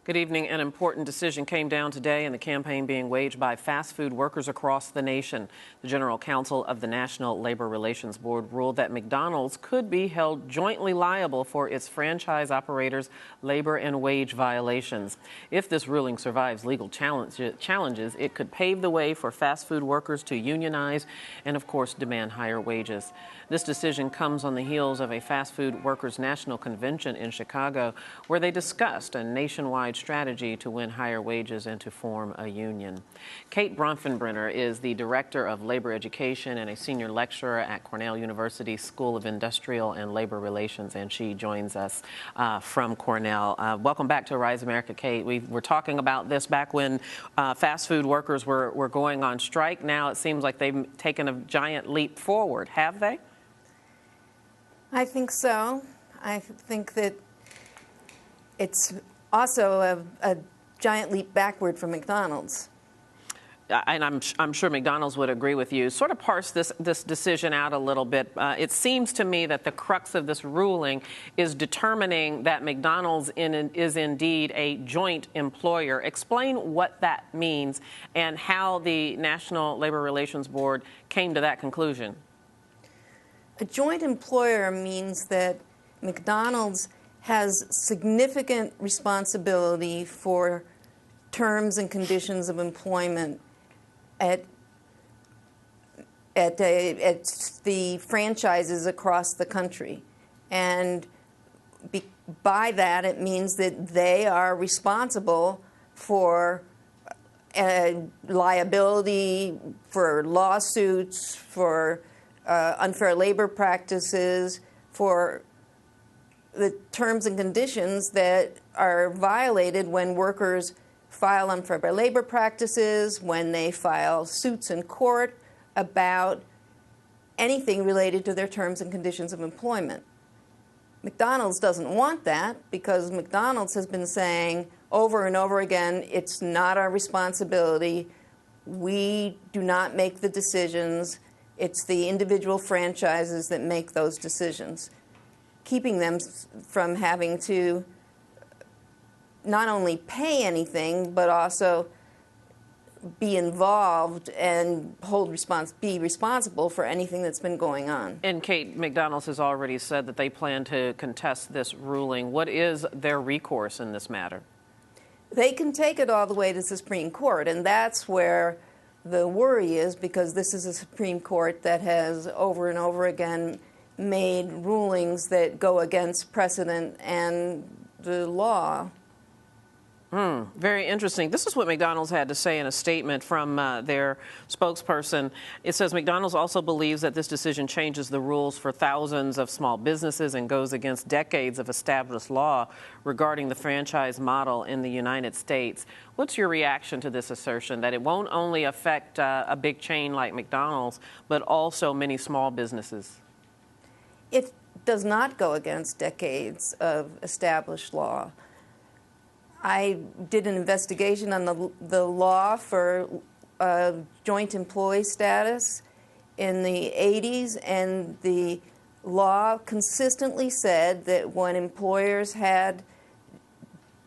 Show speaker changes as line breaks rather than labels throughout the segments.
Good evening. An important decision came down today in the campaign being waged by fast food workers across the nation. The General Counsel of the National Labor Relations Board ruled that McDonald's could be held jointly liable for its franchise operators' labor and wage violations. If this ruling survives legal challenges, it could pave the way for fast food workers to unionize and, of course, demand higher wages. This decision comes on the heels of a fast food workers' national convention in Chicago, where they discussed a nationwide strategy to win higher wages and to form a union. Kate Bronfenbrenner is the Director of Labor Education and a senior lecturer at Cornell University School of Industrial and Labor Relations, and she joins us from Cornell. Welcome back to Rise America, Kate. We were talking about this back when fast food workers were going on strike. Now it seems like they've taken a giant leap forward. Have they?
I think so. I think that it's also a giant leap backward for McDonald's.
And I'm sure McDonald's would agree with you. Sort of parse this decision out a little bit. It seems to me that the crux of this ruling is determining that McDonald's is indeed a joint employer. Explain what that means and how the National Labor Relations Board came to that conclusion.
A joint employer means that McDonald's has significant responsibility for terms and conditions of employment at the franchises across the country. And by that, it means that they are responsible for liability, for lawsuits, for unfair labor practices, for the terms and conditions that are violated when workers file unfair labor practices, when they file suits in court about anything related to their terms and conditions of employment. McDonald's doesn't want that because McDonald's has been saying over and over again, it's not our responsibility. We do not make the decisions. It's the individual franchises that make those decisions, keeping them from having to not only pay anything, but also be involved and be responsible for anything that's been going on.
And Kate, McDonald's has already said that they plan to contest this ruling. What is their recourse in this matter?
They can take it all the way to the Supreme Court, and that's where the worry is, because this is a Supreme Court that has over and over again made rulings that go against precedent and the law.
Very interesting. This is what McDonald's had to say in a statement from their spokesperson. It says McDonald's also believes that this decision changes the rules for thousands of small businesses and goes against decades of established law regarding the franchise model in the United States. What's your reaction to this assertion that it won't only affect a big chain like McDonald's, but also many small businesses?
It does not go against decades of established law. I did an investigation on the law for joint employee status in the 80s, and the law consistently said that when employers had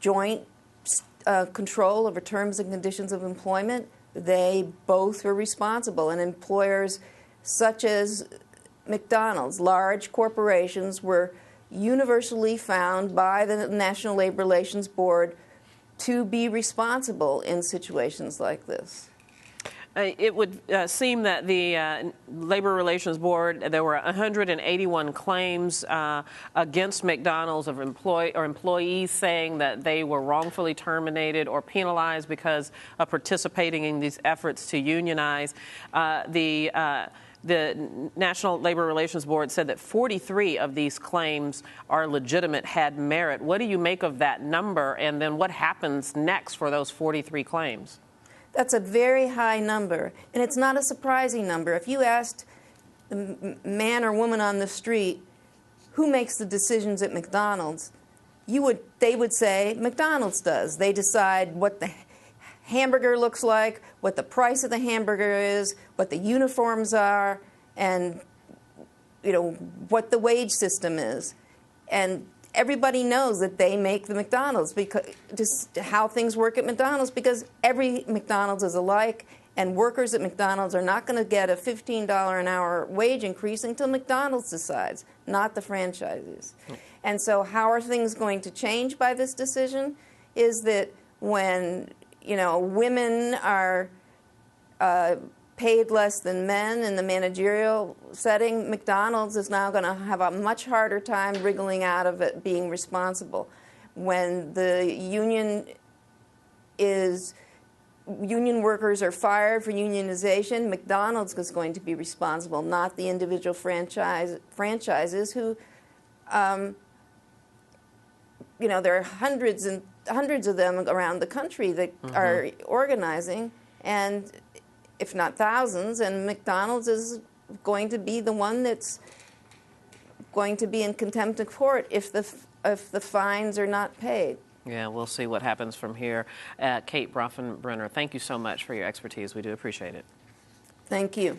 joint control over terms and conditions of employment, they both were responsible. And employers such as McDonald's, large corporations, were universally found by the National Labor Relations Board to be responsible in situations like this.
It would seem that the Labor Relations Board, there were 181 claims against McDonald's of employees saying that they were wrongfully terminated or penalized because of participating in these efforts to unionize. The National Labor Relations Board said that 43 of these claims are legitimate, had merit. What do you make of that number, and then what happens next for those 43 claims?
That's a very high number, and it's not a surprising number. If you asked the man or woman on the street who makes the decisions at McDonald's, they would say McDonald's does. They decide what the hamburger looks like, what the price of the hamburger is, what the uniforms are, and what the wage system is. And everybody knows that they make the McDonald's, because just how things work at McDonald's, because every McDonald's is alike, and workers at McDonald's are not going to get a $15 an hour wage increase until McDonald's decides, not the franchises. And so how are things going to change by this decision is that when, you know, women are paid less than men in the managerial setting, McDonald's is now going to have a much harder time wriggling out of it being responsible. When the union workers are fired for unionization, McDonald's is going to be responsible, not the individual franchises who, you know, there are hundreds and hundreds of them around the country that are organizing, and if not thousands, and McDonald's is going to be the one that's going to be in contempt of court if the fines are not paid.
Yeah, we'll see what happens from here. Kate Bronfenbrenner, thank you so much for your expertise. We do appreciate it.
Thank you.